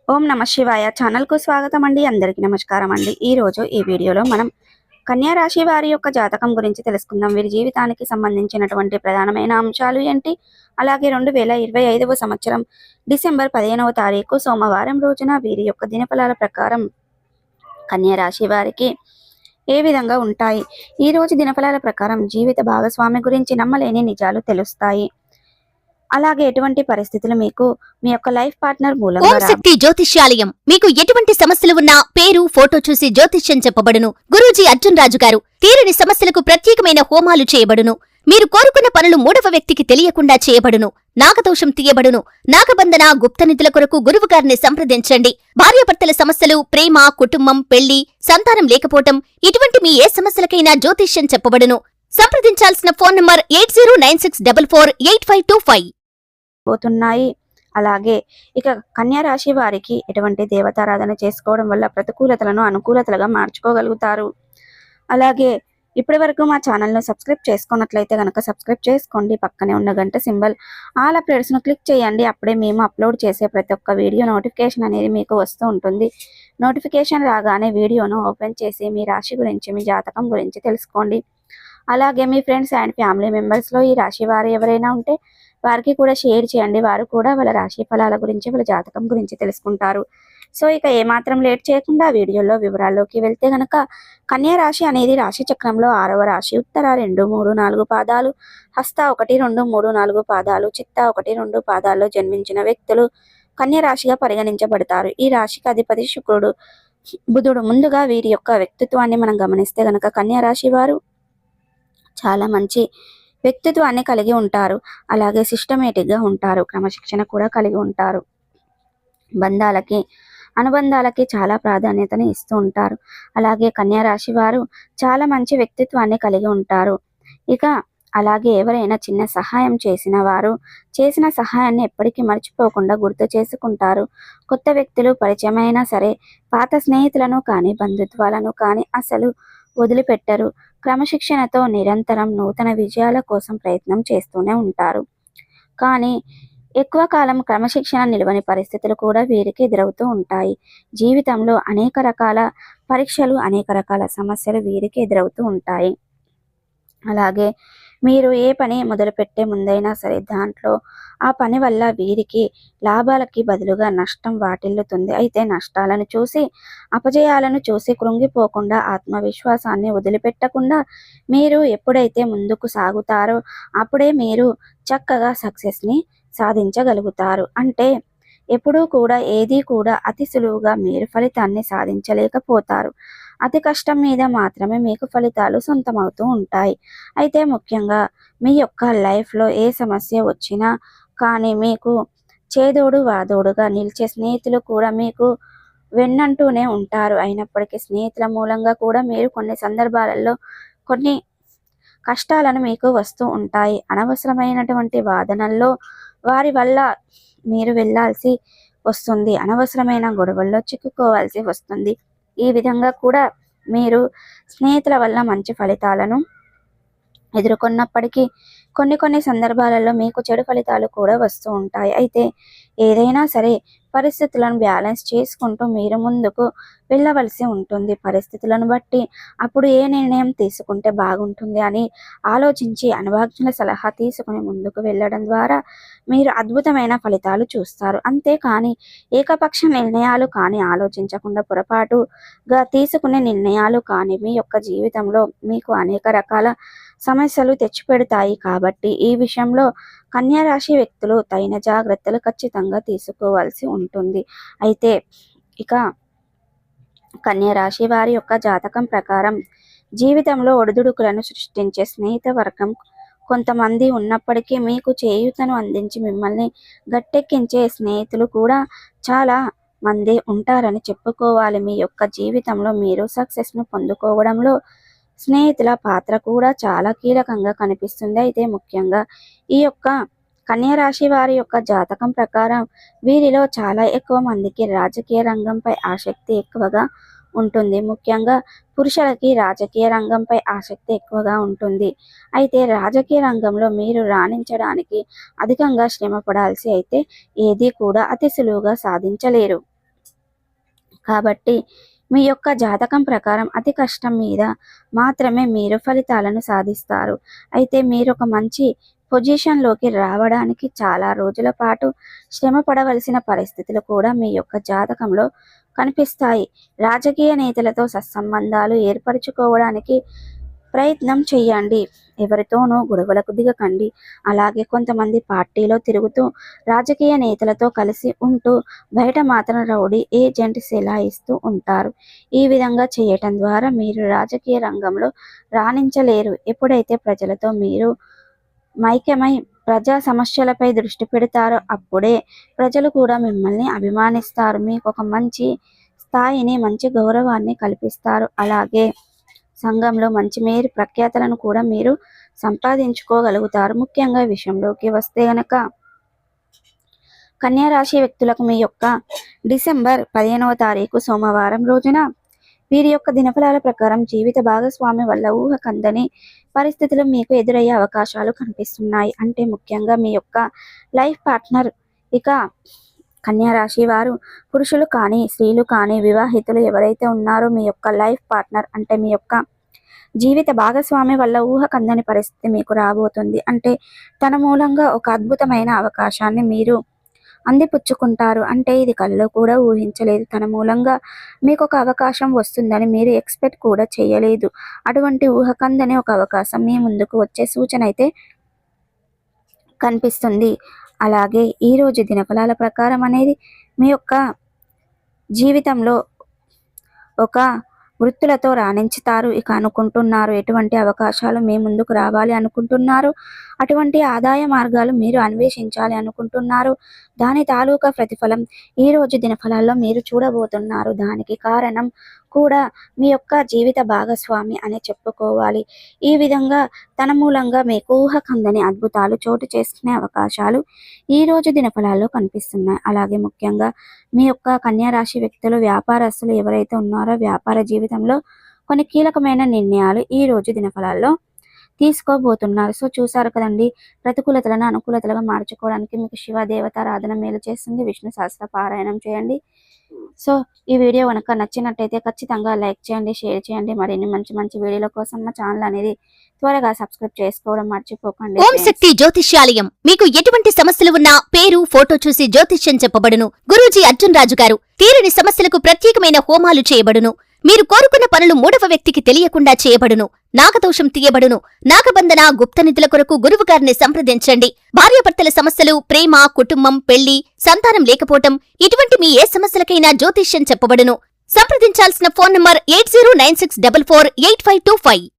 ఓం నమ శివాయ ఛానల్ కు స్వాగతం అండి. అందరికీ నమస్కారం అండి. ఈ రోజు ఈ వీడియోలో మనం కన్యా రాశి వారి యొక్క జాతకం గురించి తెలుసుకుందాం. వీరి జీవితానికి సంబంధించినటువంటి ప్రధానమైన అంశాలు ఏంటి, అలాగే 2025వ సంవత్సరం డిసెంబర్ 15వ తారీఖు సోమవారం రోజున వీరి యొక్క దినఫలాల ప్రకారం కన్యా రాశి వారికి ఏ విధంగా ఉంటాయి. ఈ రోజు దినఫలాల ప్రకారం జీవిత భాగస్వామి గురించి నమ్మలేని నిజాలు తెలుస్తాయి. అలాగే ఎటువంటి పరిస్థితులు మీకు మీ యొక్క లైఫ్ పార్ట్నర్ మూలంగా ఓం శక్తి జ్యోతిష్యాలయం మీకు ఎటువంటి సమస్యలు ఉన్నా పేరు ఫోటో చూసి జ్యోతిష్యం చెప్పబడును. గురూజీ అర్జున్ రాజు గారు తీరని సమస్యలకు ప్రత్యేకమైన హోమాలు చేయబడును. మీరు కోరుకున్న పనులు మూడవ వ్యక్తికి తెలియకుండా చేయబడును. నాగదోషం తీయబడును. నాగబంధన గుప్తనిధుల కొరకు గురువు గారిని సంప్రదించండి. భార్యాభర్తల సమస్యలు, ప్రేమ, కుటుంబం, పెళ్లి, సంతానం లేకపోవటం, ఇటువంటి మీ ఏ సమస్యలకైనా జ్యోతిష్యం చెప్పబడును. సంప్రదించాల్సిన ఫోన్ నంబర్ 8096448525. పోతున్నాయి. అలాగే ఇక కన్యా రాశి వారికి ఎటువంటి దేవతారాధన చేసుకోవడం వల్ల ప్రతికూలతలను అనుకూలతలుగా మార్చుకోగలుగుతారు. అలాగే ఇప్పటి వరకు మా ఛానల్ను సబ్స్క్రైబ్ చేసుకున్నట్లయితే కనుక సబ్స్క్రైబ్ చేసుకోండి. పక్కనే ఉన్న గంట సింబల్ ఆల్ అప్డేట్స్ను క్లిక్ చేయండి. అప్పుడే మేము అప్లోడ్ చేసే ప్రతి ఒక్క వీడియో నోటిఫికేషన్ అనేది మీకు వస్తూ ఉంటుంది. నోటిఫికేషన్ రాగానే వీడియోను ఓపెన్ చేసి మీ రాశి గురించి, మీ జాతకం గురించి తెలుసుకోండి. అలాగే మీ ఫ్రెండ్స్ అండ్ ఫ్యామిలీ మెంబర్స్లో ఈ రాశి వారు ఎవరైనా ఉంటే వారికి కూడా షేర్ చేయండి. వారు కూడా వాళ్ళ రాశి ఫలాల గురించి, వాళ్ళ జాతకం గురించి తెలుసుకుంటారు. సో ఇక ఏమాత్రం లేట్ చేయకుండా వీడియోలో వివరాల్లోకి వెళ్తే గనక కన్యా రాశి అనేది రాశి చక్రంలో 6వ రాశి. ఉత్తర 2, 3, 4 పాదాలు, హస్త 1, 2, 3, 4 పాదాలు, చిత్త 1, 2 పాదాల్లో జన్మించిన వ్యక్తులు కన్యా రాశిగా పరిగణించబడతారు. ఈ రాశికి అధిపతి శుక్రుడు, బుధుడు. ముందుగా వీరి యొక్క వ్యక్తిత్వాన్ని మనం గమనిస్తే గనక కన్యా రాశి వారు చాలా మంచి వ్యక్తిత్వాన్ని కలిగి ఉంటారు. అలాగే సిస్టమేటిక్గా ఉంటారు. క్రమశిక్షణ కూడా కలిగి ఉంటారు. బంధాలకి, అనుబంధాలకి చాలా ప్రాధాన్యతని ఇస్తూ ఉంటారు. అలాగే కన్యా రాశి వారు చాలా మంచి వ్యక్తిత్వాన్ని కలిగి ఉంటారు. ఇక అలాగే ఎవరైనా చిన్న సహాయం చేసిన వారు చేసిన సహాయాన్ని ఎప్పటికీ మర్చిపోకుండా గుర్తు చేసుకుంటారు. కొత్త వ్యక్తులు పరిచయం అయినా సరే పాత స్నేహితులను కానీ బంధుత్వాలను కానీ అసలు వదిలిపెట్టరు. క్రమశిక్షణతో నిరంతరం నూతన విజయాల కోసం ప్రయత్నం చేస్తూనే ఉంటారు. కానీ ఎక్కువ కాలం క్రమశిక్షణ నిలవని పరిస్థితులు కూడా వీరికి ఎదురవుతూ ఉంటాయి. జీవితంలో అనేక రకాల పరీక్షలు, అనేక రకాల సమస్యలు వీరికి ఎదురవుతూ ఉంటాయి. అలాగే మీరు ఏ పని మొదలుపెట్టే ముందైనా సరే దాంట్లో ఆ పని వల్ల వీరికి లాభాలకి బదులుగా నష్టం వాటిల్లుతుంది. అయితే నష్టాలను చూసి, అపజయాలను చూసి కృంగిపోకుండా, ఆత్మవిశ్వాసాన్ని వదిలిపెట్టకుండా మీరు ఎప్పుడైతే ముందుకు సాగుతారో అప్పుడే మీరు చక్కగా సక్సెస్ని సాధించగలుగుతారు. అంటే ఎప్పుడూ కూడా ఏది కూడా అతి సులువుగా మీరు ఫలితాన్ని సాధించలేకపోతారు. అతి కష్టం మీద మాత్రమే మీకు ఫలితాలు సొంతమవుతూ ఉంటాయి. అయితే ముఖ్యంగా మీ యొక్క లైఫ్లో ఏ సమస్య వచ్చినా కానీ మీకు చేదోడు వాదోడుగా నిలిచే స్నేహితులు కూడా మీకు వెన్నంటూనే ఉంటారు. అయినప్పటికీ స్నేహితుల మూలంగా కూడా మీరు కొన్ని సందర్భాలలో కొన్ని కష్టాలను మీకు వస్తూ ఉంటాయి. అనవసరమైనటువంటి వాదనల్లో వారి వల్ల మీరు వెళ్ళాల్సి వస్తుంది. అనవసరమైన గొడవల్లో చిక్కుకోవాల్సి వస్తుంది. ఈ విధంగా కూడా మీరు స్నేహితుల వల్ల మంచి ఫలితాలను ఎదుర్కొన్నప్పటికీ కొన్ని సందర్భాలలో మీకు చెడు ఫలితాలు కూడా వస్తూ ఉంటాయి. అయితే ఏదైనా సరే పరిస్థితులను బ్యాలెన్స్ చేసుకుంటూ మీరు ముందుకు వెళ్ళవలసి ఉంటుంది. పరిస్థితులను బట్టి అప్పుడు ఏ నిర్ణయం తీసుకుంటే బాగుంటుంది అని ఆలోచించి అనుభవజ్ఞుల సలహా తీసుకుని ముందుకు వెళ్ళడం ద్వారా మీరు అద్భుతమైన ఫలితాలు చూస్తారు. అంతేకాని ఏకపక్ష నిర్ణయాలు కానీ, ఆలోచించకుండా పొరపాటుగా తీసుకునే నిర్ణయాలు కానీ మీ యొక్క జీవితంలో మీకు అనేక రకాల సమస్యలు తెచ్చిపెడతాయి. కాబట్టి ఈ విషయంలో కన్యా రాశి వ్యక్తులు తగిన జాగ్రత్తలు ఖచ్చితంగా తీసుకోవాల్సి ఉంటుంది. అయితే ఇక కన్యా రాశి వారి యొక్క జాతకం ప్రకారం జీవితంలో ఒడిదుడుకులను సృష్టించే స్నేహిత వర్గం కొంతమంది ఉన్నప్పటికీ మీకు చేయూతను అందించి మిమ్మల్ని గట్టెక్కించే స్నేహితులు కూడా చాలా మంది ఉంటారని చెప్పుకోవాలి. మీ యొక్క జీవితంలో మీరు సక్సెస్ను పొందుకోవడంలో స్నేహితుల పాత్ర కూడా చాలా కీలకంగా కనిపిస్తుంది. అయితే ముఖ్యంగా ఈ యొక్క కన్యా రాశి వారి యొక్క జాతకం ప్రకారం వీరిలో చాలా ఎక్కువ మందికి రాజకీయ రంగంపై ఆసక్తి ఎక్కువగా ఉంటుంది. ముఖ్యంగా పురుషులకి రాజకీయ రంగంపై ఆసక్తి ఎక్కువగా ఉంటుంది. అయితే రాజకీయ రంగంలో మీరు రాణించడానికి అధికంగా శ్రమ పడాల్సి అయితే ఏది కూడా అతి సులువుగా సాధించలేరు. కాబట్టి మీ యొక్క జాతకం ప్రకారం అతి కష్టం మీద మాత్రమే మీరు ఫలితాలను సాధిస్తారు. అయితే మీరు ఒక మంచి పొజిషన్లోకి రావడానికి చాలా రోజుల పాటు శ్రమ పడవలసిన పరిస్థితులు కూడా మీ యొక్క జాతకంలో కనిపిస్తాయి. రాజకీయ నేతలతో సత్సంబంధాలు ఏర్పరచుకోవడానికి ప్రయత్నం చేయండి. ఎవరితోనూ గొడవలకు దిగకండి. అలాగే కొంతమంది పార్టీలో తిరుగుతూ రాజకీయ నేతలతో కలిసి ఉంటూ బయట మాత్రం రౌడీ ఏజెంట్ సెలాయిస్తూ ఉంటారు. ఈ విధంగా చేయటం ద్వారా మీరు రాజకీయ రంగంలో రాణించలేరు. ఎప్పుడైతే ప్రజలతో మీరు మైకమై ప్రజా సమస్యలపై దృష్టి పెడతారో అప్పుడే ప్రజలు కూడా మిమ్మల్ని అభిమానిస్తారు. మీకు ఒక మంచి స్థాయిని, మంచి గౌరవాన్ని కల్పిస్తారు. అలాగే సంఘంలో మంచి మేరు ప్రఖ్యాతలను కూడా మీరు సంపాదించుకోగలుగుతారు. ముఖ్యంగా ఈ విషయంలోకి వస్తే గనక కన్యా రాశి వ్యక్తులకు మీ యొక్క డిసెంబర్ 15వ తారీఖు సోమవారం రోజున వీరి యొక్క దినఫలాల ప్రకారం జీవిత భాగస్వామి వల్ల ఊహకందని పరిస్థితులు మీకు ఎదురయ్యే అవకాశాలు కనిపిస్తున్నాయి. అంటే ముఖ్యంగా మీ యొక్క లైఫ్ పార్ట్నర్, ఇక కన్యా రాశి వారు పురుషులు కానీ స్త్రీలు కానీ వివాహితులు ఎవరైతే ఉన్నారో మీ యొక్క లైఫ్ పార్ట్నర్ అంటే మీ యొక్క జీవిత భాగస్వామి వల్ల ఊహకందని పరిస్థితి మీకు రాబోతుంది. అంటే తన మూలంగా ఒక అద్భుతమైన అవకాశాన్ని మీరు అందిపుచ్చుకుంటారు. అంటే ఇది కల్లో కూడా ఊహించలేదు. తన మూలంగా మీకు ఒక అవకాశం వస్తుందని మీరు ఎక్స్పెక్ట్ కూడా చేయలేదు. అటువంటి ఊహకందని ఒక అవకాశం మీ ముందుకు వచ్చే సూచన అయితే కనిపిస్తుంది. అలాగే ఈరోజు దినఫలాల ప్రకారం అనేది మీ యొక్క జీవితంలో ఒక వృత్తులతో రాణించుతారు ఇక అనుకుంటున్నారు. ఎటువంటి అవకాశాలు మీ ముందుకు రావాలి అనుకుంటున్నారు, అటువంటి ఆదాయ మార్గాలు మీరు అన్వేషించాలి అనుకుంటున్నారు. దాని తాలూకా ప్రతిఫలం ఈ రోజు దినఫలాల్లో మీరు చూడబోతున్నారు. దానికి కారణం కూడా మీ యొక్క జీవిత భాగస్వామి అని చెప్పుకోవాలి. ఈ విధంగా తన మూలంగా మీకు ఊహకందని అద్భుతాలు చోటు చేసుకునే అవకాశాలు ఈ రోజు దినఫలాల్లో కనిపిస్తున్నాయి. అలాగే ముఖ్యంగా మీ యొక్క కన్యా రాశి వ్యక్తులు, వ్యాపారస్తులు ఎవరైతే ఉన్నారో వ్యాపార జీవితంలో కొన్ని కీలకమైన నిర్ణయాలు ఈ రోజు దినఫలాల్లో తీసుకోబోతున్నారు. సో చూసారు కదండి, ప్రతికూలతలను అనుకూలతలుగా మార్చుకోవడానికి మీకు శివ దేవతారాధన మేలు చేస్తుంది. విష్ణు సహస్ర పారాయణం చేయండి. సో ఈ వీడియో కనుక నచ్చినట్టయితే ఖచ్చితంగా లైక్ చేయండి, షేర్ చేయండి. మరిన్ని మంచి మంచి వీడియోల కోసం మా ఛానల్ అనేది త్వరగా సబ్స్క్రైబ్ చేసుకోవడం మర్చిపోకండి. ఓం శక్తి జ్యోతిష్యాలయం మీకు ఎటువంటి సమస్యలు ఉన్నా పేరు, ఫోటో చూసి జ్యోతిష్యం చెప్పబడును. గురూజీ అర్జున్ రాజు గారు తీరని సమస్యలకు ప్రత్యేకమైన హోమాలు చేయబడును. మీరు కోరుకున్న పనులు మూడవ వ్యక్తికి తెలియకుండా చేయబడును. నాగదోషం తీయబడును. నాగబంధన, గుప్తనిధుల కొరకు గురువు గారిని సంప్రదించండి. భార్యాభర్తల సమస్యలు, ప్రేమ, కుటుంబం, పెళ్లి, సంతానం లేకపోవటం ఇటువంటి మీ ఏ సమస్యలకైనా జ్యోతిష్యం చెప్పబడును. సంప్రదించాల్సిన ఫోన్ నంబర్ 8096448525.